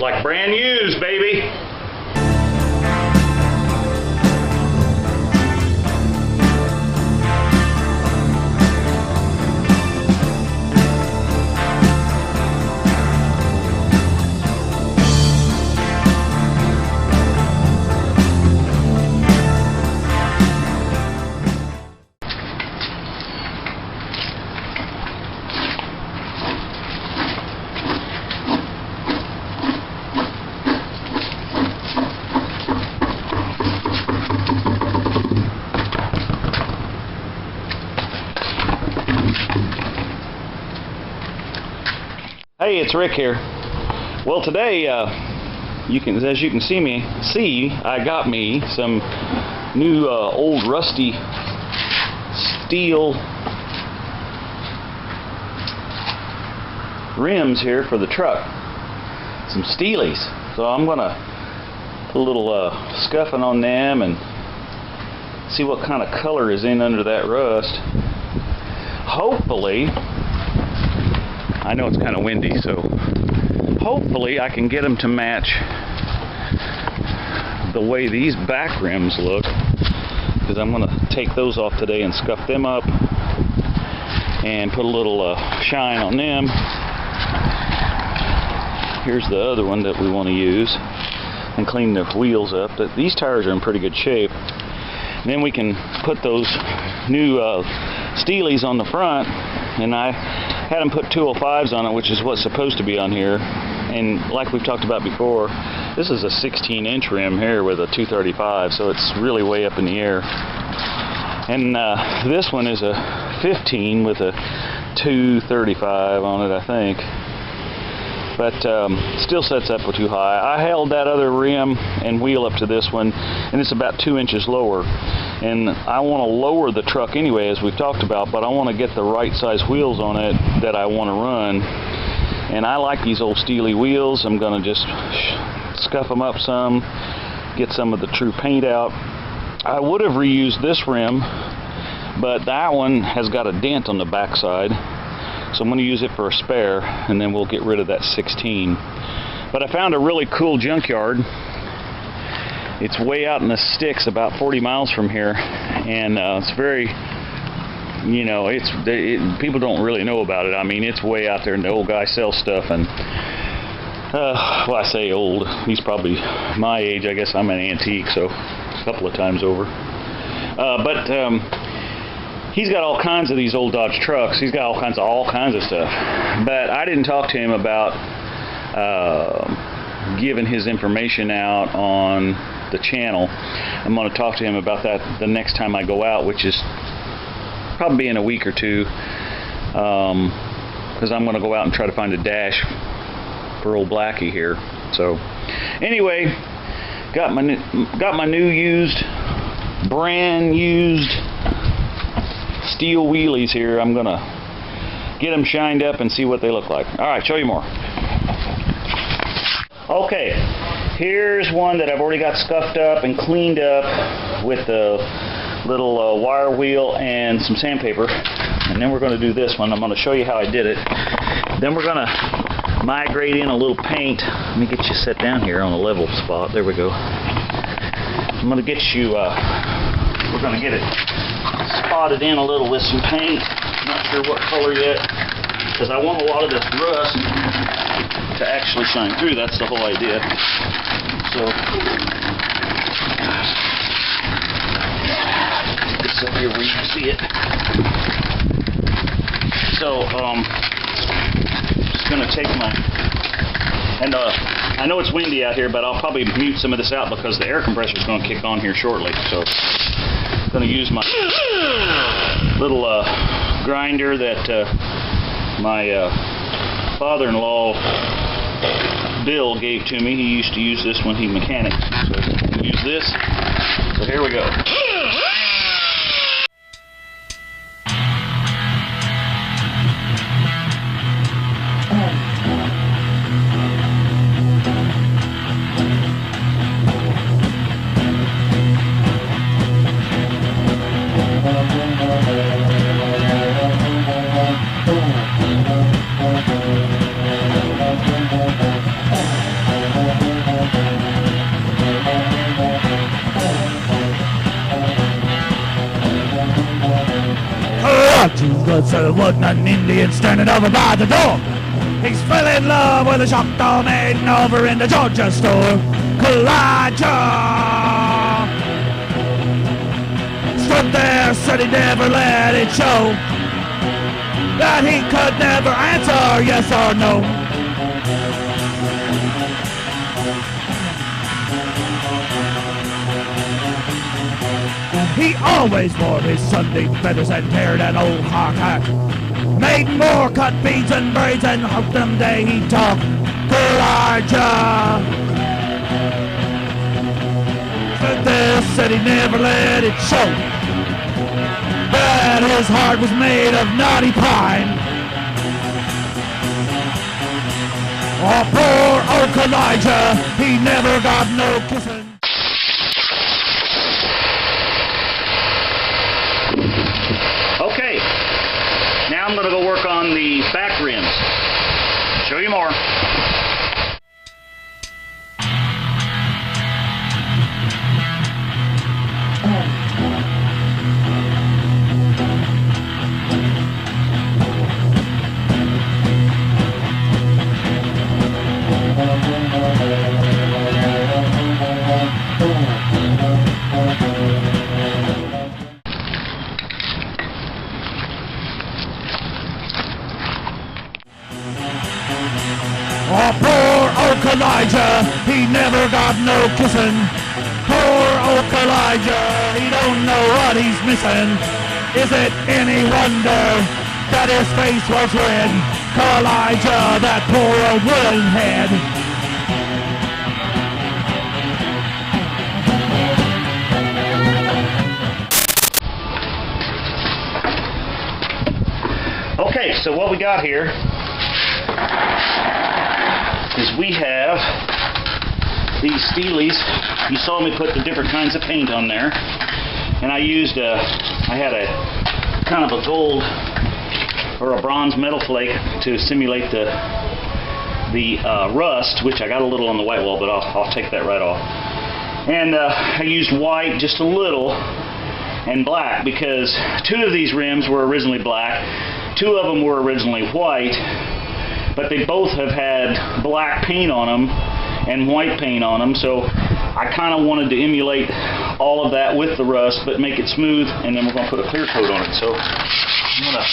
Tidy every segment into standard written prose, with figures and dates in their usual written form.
like brand used, baby. Hey, it's Rick here. Well, today, as you can see, I got me some new old rusty steel rims here for the truck. Some Steelies. So I'm gonna put a little scuffing on them and see what kind of color is in under that rust. Hopefully, I know it's kind of windy, so hopefully I can get them to match the way these back rims look, because I'm going to take those off today and scuff them up and put a little shine on them. Here's the other one that we want to use, and clean the wheels up. These tires are in pretty good shape. And then we can put those new Steelies on the front, and I had them put 205s on it, which is what's supposed to be on here. And like we've talked about before, this is a 16-inch rim here with a 235, so it's really way up in the air. And this one is a 15 with a 235 on it, I think. But still sets up too high. I held that other rim and wheel up to this one, and it's about 2 inches lower. And I want to lower the truck anyway, as we've talked about, but I want to get the right size wheels on it that I want to run. And I like these old Steely wheels. I'm going to just scuff them up some, get some of the true paint out. I would have reused this rim, but that one has got a dent on the backside. So I'm going to use it for a spare, and then we'll get rid of that 16. But I found a really cool junkyard. It's way out in the sticks, about 40 miles from here, and it's very, you know, people don't really know about it. I mean, it's way out there, and the old guy sells stuff, and well, I say old, he's probably my age. I guess I'm an antique, so a couple of times over. But he's got all kinds of these old Dodge trucks. He's got all kinds of stuff. But I didn't talk to him about giving his information out on the channel. I'm going to talk to him about that the next time I go out, which is probably in a week or two, because I'm going to go out and try to find a dash for old Blackie here. So anyway, got my new brand used steel wheelies here. I'm gonna get them shined up and see what they look like. Alright, show you more. Okay, here's one that I've already got scuffed up and cleaned up with the little wire wheel and some sandpaper. And then we're going to do this one. I'm going to show you how I did it. Then we're going to migrate in a little paint. Let me get you set down here on a level spot. There we go. I'm going to get you, we're going to get it spotted in a little with some paint. Not sure what color yet, because I want a lot of this rust to actually shine through. That's the whole idea. So this up here where you can see it. So just gonna take my, and I know it's windy out here, but I'll probably mute some of this out because the air compressor is going to kick on here shortly. So I'm going to use my little grinder that my father-in-law Bill gave to me. He used to use this when he mechanics. So we'll use this. So here we go. was a wooden Indian standing over by the door. He's fell in love with a Choctaw maiden over in the Georgia store. Elijah stood there, said he never let it show, that he could never answer yes or no. He always wore his Sunday feathers and carried an old hard hat. Made more cut beads and braids and hoped them day he'd talk. Elijah stood there, said he never let it show, that his heart was made of knotty pine. Oh, poor old Elijah, he never got no kissing. Okay, now I'm going to go work on the back rims. Show you more. Oh, poor old Elijah, he never got no kissing. Poor old Elijah, he don't know what he's missing. Is it any wonder that his face was red? Elijah, that poor old wooden head. Okay, so what we got here is we have these steelies. You saw me put the different kinds of paint on there, and I had a kind of a gold or a bronze metal flake to simulate the rust, which I got a little on the white wall, but I'll take that right off. And I used white just a little and black, because two of these rims were originally black, two of them were originally white, but they both have had black paint on them and white paint on them, so I kind of wanted to emulate all of that with the rust, but make it smooth, and then we're going to put a clear coat on it. So I'm going to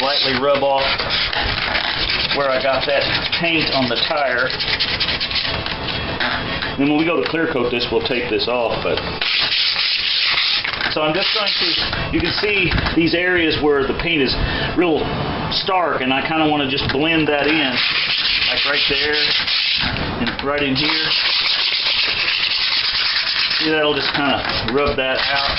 lightly rub off where I got that paint on the tire. And when we go to clear coat this, we'll take this off. But so I'm just going to, you can see these areas where the paint is real stark, and I kind of want to just blend that in, like right there and right in here. See, that'll just kind of rub that out.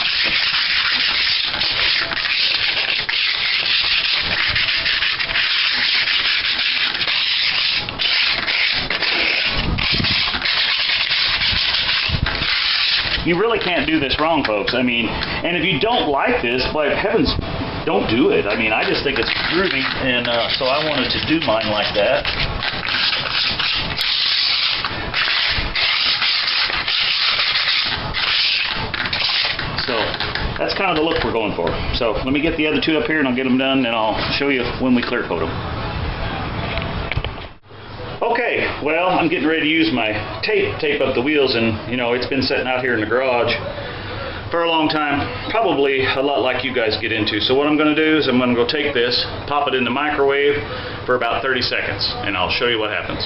You really can't do this wrong, folks. I mean, and if you don't like this, by heavens, don't do it. I mean, I just think it's groovy, and so I wanted to do mine like that. So that's kind of the look we're going for. So let me get the other two up here, and I'll get them done, and I'll show you when we clear coat them. Okay, well, I'm getting ready to use my tape up the wheels, and you know, it's been sitting out here in the garage for a long time, probably a lot like you guys get into. So what I'm going to do is I'm going to go take this, pop it in the microwave for about 30 seconds, and I'll show you what happens.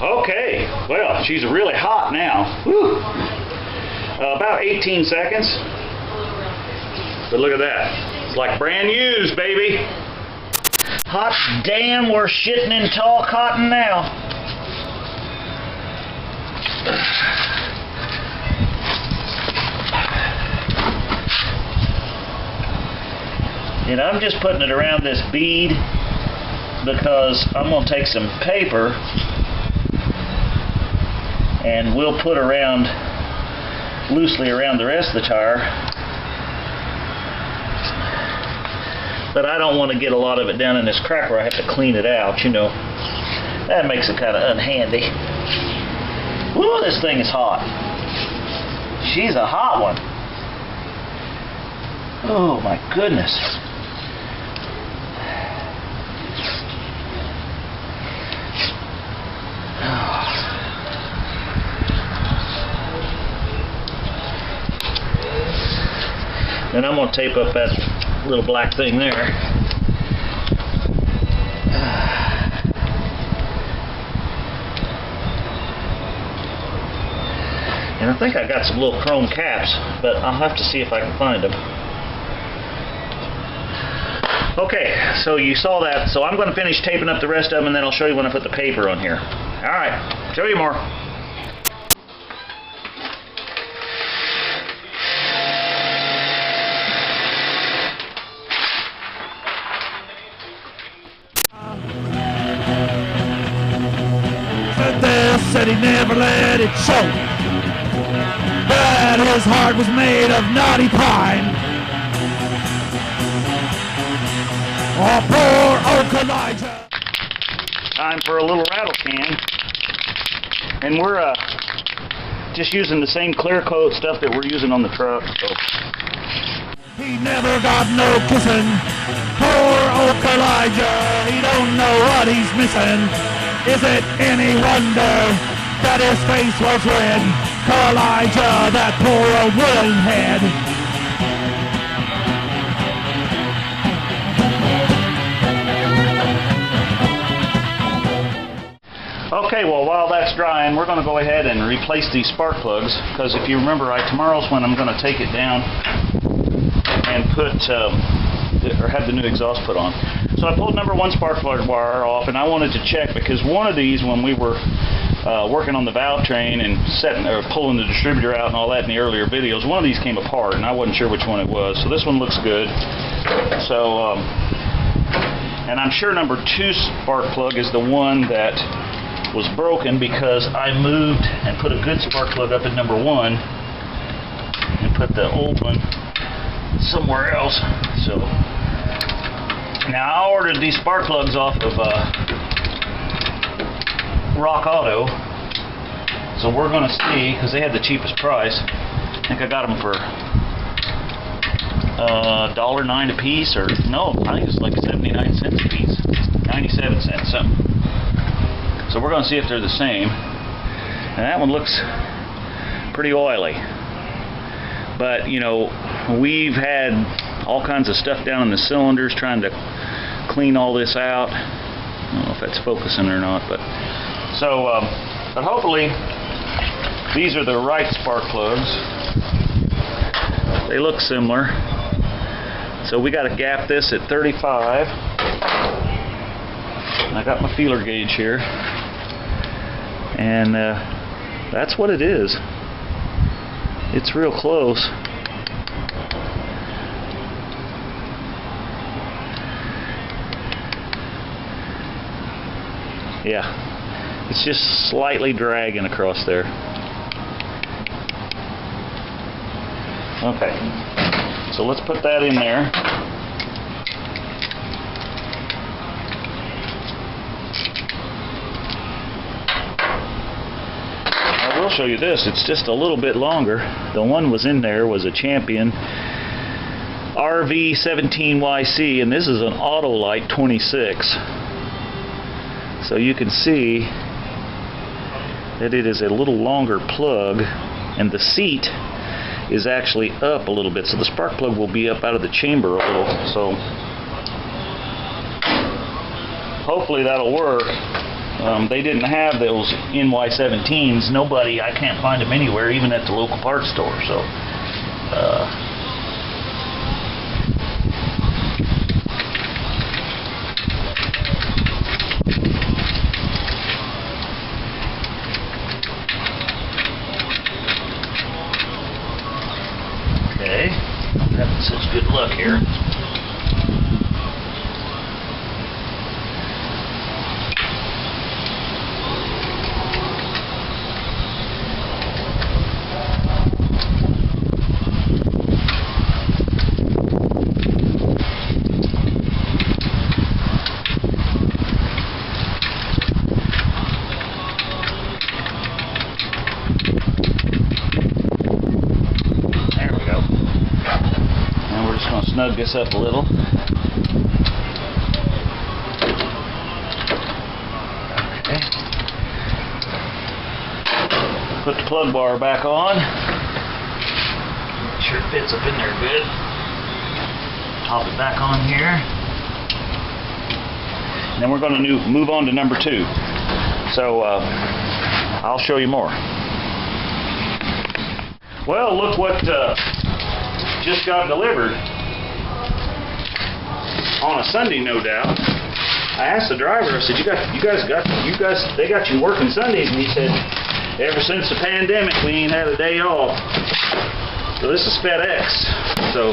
Okay, well, she's really hot now. Whew. About 18 seconds, but look at that. It's like brand used, baby. Hot damn, we're shitting in tall cotton now. And I'm just putting it around this bead because I'm going to take some paper and we'll put around loosely around the rest of the tire. But I don't want to get a lot of it down in this crack where I have to clean it out, you know. That makes it kind of unhandy. Woo, this thing is hot. She's a hot one. Oh my goodness. And I'm going to tape up that little black thing there. And I think I got some little chrome caps, but I'll have to see if I can find them. Okay, so you saw that. So I'm going to finish taping up the rest of them, and then I'll show you when I put the paper on here. All right, show you more. Said he never let it show that his heart was made of knotty pine. Oh, poor Oak Elijah. Time for a little rattle can. And we're just using the same clear coat stuff that we're using on the truck. So. He never got no kissing. Poor Oak Elijah, he don't know what he's missing. Is it any wonder that his face was red? Elijah, that poor old wooden head. Okay, well, while that's drying, we're going to go ahead and replace these spark plugs, because if you remember, tomorrow's when I'm going to take it down and put or have the new exhaust put on. So I pulled number 1 spark plug wire off, and I wanted to check because one of these, when we were working on the valve train and setting or pulling the distributor out and all that in the earlier videos, one of these came apart, and I wasn't sure which one it was. So this one looks good. So, and I'm sure number 2 spark plug is the one that was broken because I moved and put a good spark plug up in number 1 and put the old one somewhere else. So now I ordered these spark plugs off of Rock Auto, so we're going to see, because they had the cheapest price. I think I got them for $1.09 a piece, or no, I think it's like 79 cents a piece, 97 cents something. So we're going to see if they're the same. And that one looks pretty oily, but you know, we've had all kinds of stuff down in the cylinders trying to clean all this out. I don't know if that's focusing or not, but so but hopefully these are the right spark plugs. They look similar. So we got to gap this at 35. And I got my feeler gauge here, and that's what it is. It's real close. Yeah, it's just slightly dragging across there. Okay, so let's put that in there. I will show you this. It's just a little bit longer. The one was in there was a Champion RV17YC, and this is an Autolite 26. So you can see that it is a little longer plug, and the seat is actually up a little bit, so the spark plug will be up out of the chamber a little. So hopefully that'll work. They didn't have those NY17s. I can't find them anywhere, even at the local parts store. So okay, I'm having such good luck here. Snug this up a little. Okay. Put the plug bar back on. Make sure it fits up in there good. Pop it back on here. And then we're going to move on to number 2. So I'll show you more. Well, look what just got delivered on a Sunday, no doubt. I asked the driver, I said, they got you working Sundays? And he said, ever since the pandemic, we ain't had a day off. So this is FedEx. So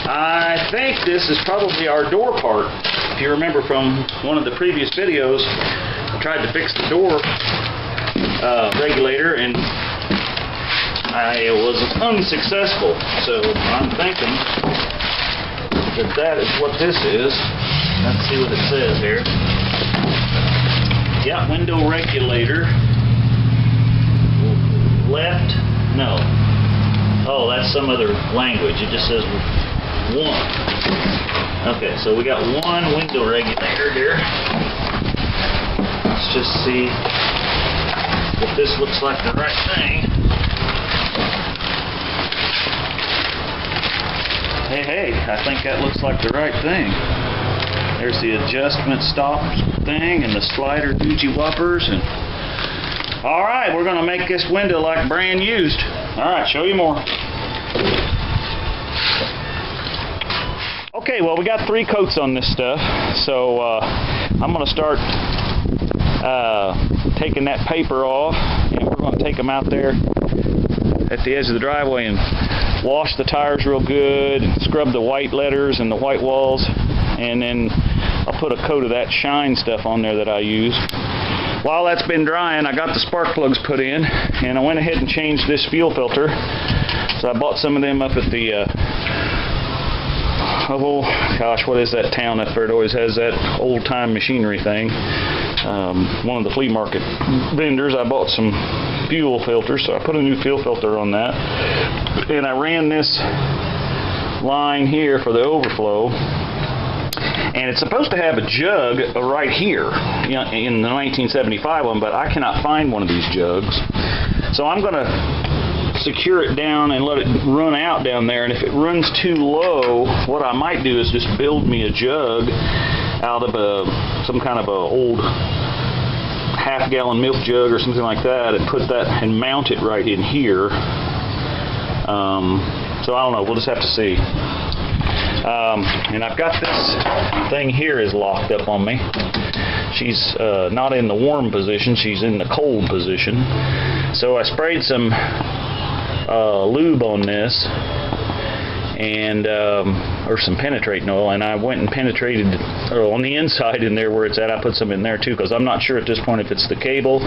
I think this is probably our door part. If you remember from one of the previous videos, I tried to fix the door regulator and I was unsuccessful. So I'm thinking that is what this is. Let's see what it says here. Yeah, window regulator. Left, no. Oh, that's some other language. It just says 1. Okay, so we got 1 window regulator here. Let's just see if this looks like the right thing. Hey, I think that looks like the right thing. There's the adjustment stop thing and the slider doogie whoppers. And all right, we're going to make this window like brand used. All right, show you more. Okay, well, we got 3 coats on this stuff. So I'm going to start taking that paper off. And we're going to take them out there at the edge of the driveway and wash the tires real good, and scrub the white letters and the white walls, and then I'll put a coat of that shine stuff on there that I use. While that's been drying, I got the spark plugs put in, and I went ahead and changed this fuel filter. So I bought some of them up at the oh gosh, what is that town up there? It always has that old time machinery thing. One of the flea market vendors. I bought some fuel filters, so I put a new fuel filter on that, and I ran this line here for the overflow, and it's supposed to have a jug right here, you know, in the 1975 one, but I cannot find one of these jugs, so I'm going to secure it down and let it run out down there, and if it runs too low, what I might do is just build me a jug out of some kind of a old half-gallon milk jug or something like that, and put that and mount it right in here. So I don't know, we'll just have to see. And I've got this thing here is locked up on me. She's not in the warm position, she's in the cold position. So I sprayed some lube on this, and or some penetrating oil, and I went and penetrated on the inside in there where it's at. I put some in there too, because I'm not sure at this point if it's the cable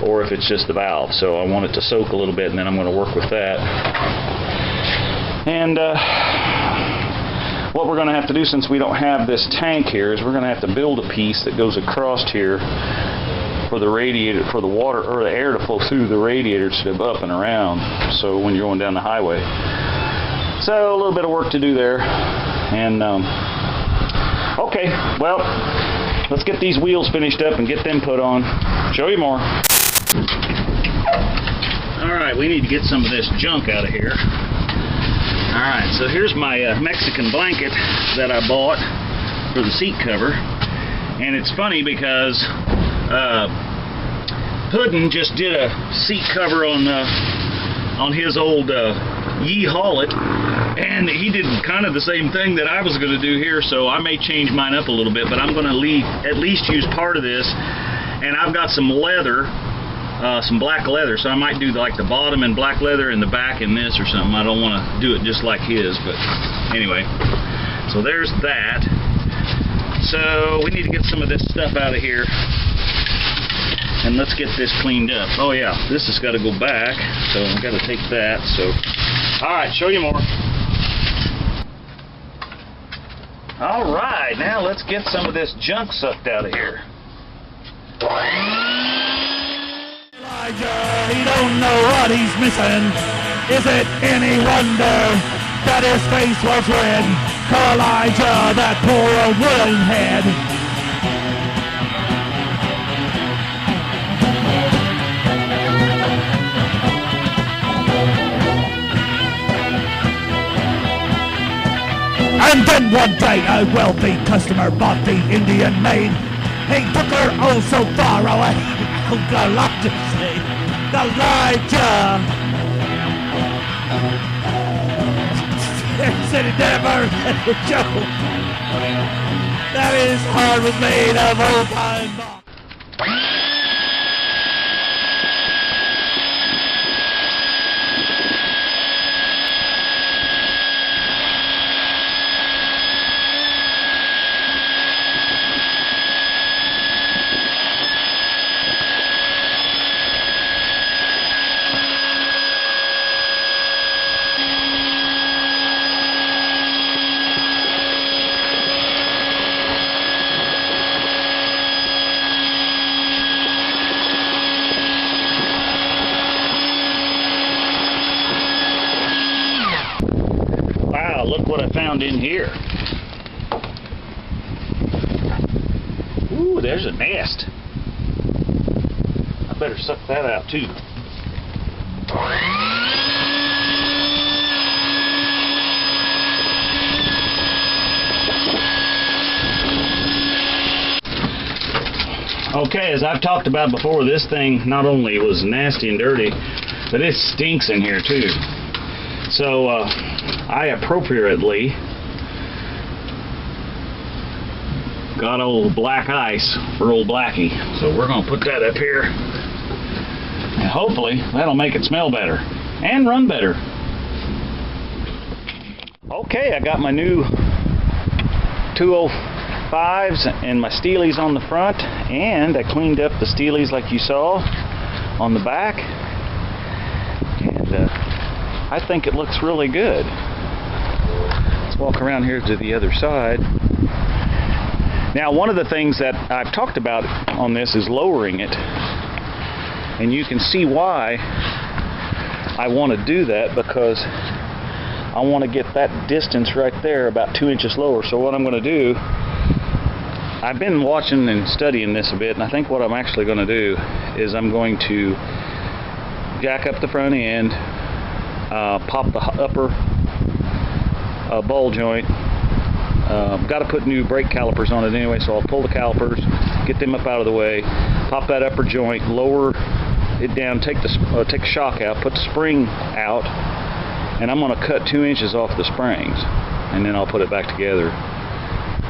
or if it's just the valve. So I want it to soak a little bit, and then I'm going to work with that. And what we're going to have to do, since we don't have this tank here, is we're going to have to build a piece that goes across here for the radiator, for the water or the air to flow through the radiator instead of up and around, so when you're going down the highway. So a little bit of work to do there. And okay, well, let's get these wheels finished up and get them put on. Show you more. Alright, we need to get some of this junk out of here. Alright, so here's my Mexican blanket that I bought for the seat cover. And it's funny because Puddin just did a seat cover on his old Yeehaw it, and he did kind of the same thing that I was going to do here, so I may change mine up a little bit, but I'm going to at least use part of this. And I've got some leather, some black leather, so I might do like the bottom in black leather and the back in this or something. I don't want to do it just like his, but anyway, so there's that. So we need to get some of this stuff out of here, and let's get this cleaned up. Oh yeah, this has got to go back, so I've got to take that. So alright, show you more. Alright, now let's get some of this junk sucked out of here. Elijah, he don't know what he's missing. Is it any wonder that his face was red? Elijah, that poor old wooden head. And then one day a wealthy customer bought the Indian maid. He took her oh so far away. Elijah, said he never let it go. That his heart was made of old pine bark. Look what I found in here. Ooh, there's a nest. I better suck that out too. Okay, as I've talked about before, this thing not only was nasty and dirty, but it stinks in here too. So I appropriately got old black ice for old Blackie. So we're going to put that up here. And hopefully that'll make it smell better and run better. Okay, I got my new 205s and my Steelies on the front, and I cleaned up the Steelies like you saw on the back. And I think it looks really good. Let's walk around here to the other side. Now, one of the things that I've talked about on this is lowering it. And you can see why I want to do that, because I want to get that distance right there about 2 inches lower. So what I'm going to do, I've been watching and studying this a bit, and I think what I'm actually going to do is I'm going to jack up the front end, pop the upper ball joint. Got to put new brake calipers on it anyway, so I'll pull the calipers, get them up out of the way, pop that upper joint, lower it down, take the shock out, put the spring out, and I'm going to cut 2 inches off the springs, and then I'll put it back together.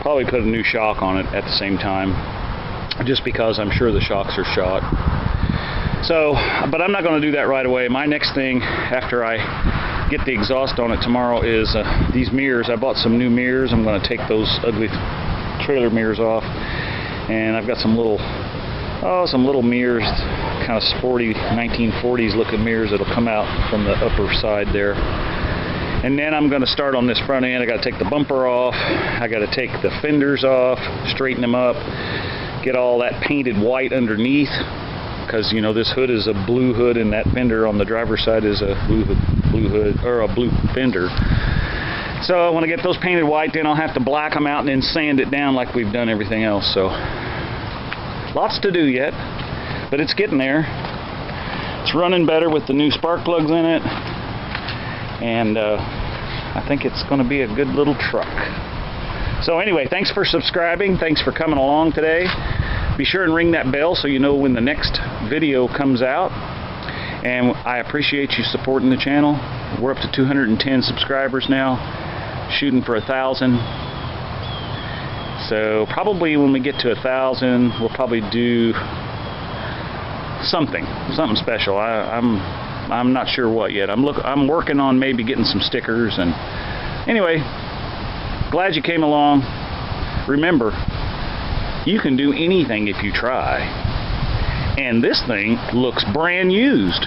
Probably put a new shock on it at the same time, just because I'm sure the shocks are shot. So, but I'm not going to do that right away. My next thing after I get the exhaust on it tomorrow is these mirrors. I bought some new mirrors. I'm going to take those ugly trailer mirrors off, and I've got some little mirrors, kind of sporty 1940s looking mirrors that'll come out from the upper side there. And then I'm going to start on this front end. I got to take the bumper off. I got to take the fenders off, straighten them up, get all that painted white underneath, because you know this hood is a blue hood and that fender on the driver's side is a blue hood or a blue fender. So I want to get those painted white, then I'll have to black them out and then sand it down like we've done everything else. So lots to do yet, but it's getting there. It's running better with the new spark plugs in it, and I think it's going to be a good little truck. So anyway, thanks for subscribing. Thanks for coming along today. Be sure and ring that bell so you know when the next video comes out. And I appreciate you supporting the channel. We're up to 210 subscribers now, shooting for 1,000. So probably when we get to 1,000, we'll probably do something special. I'm not sure what yet. I'm working on maybe getting some stickers. And anyway, glad you came along. Remember, you can do anything if you try. And this thing looks brand used.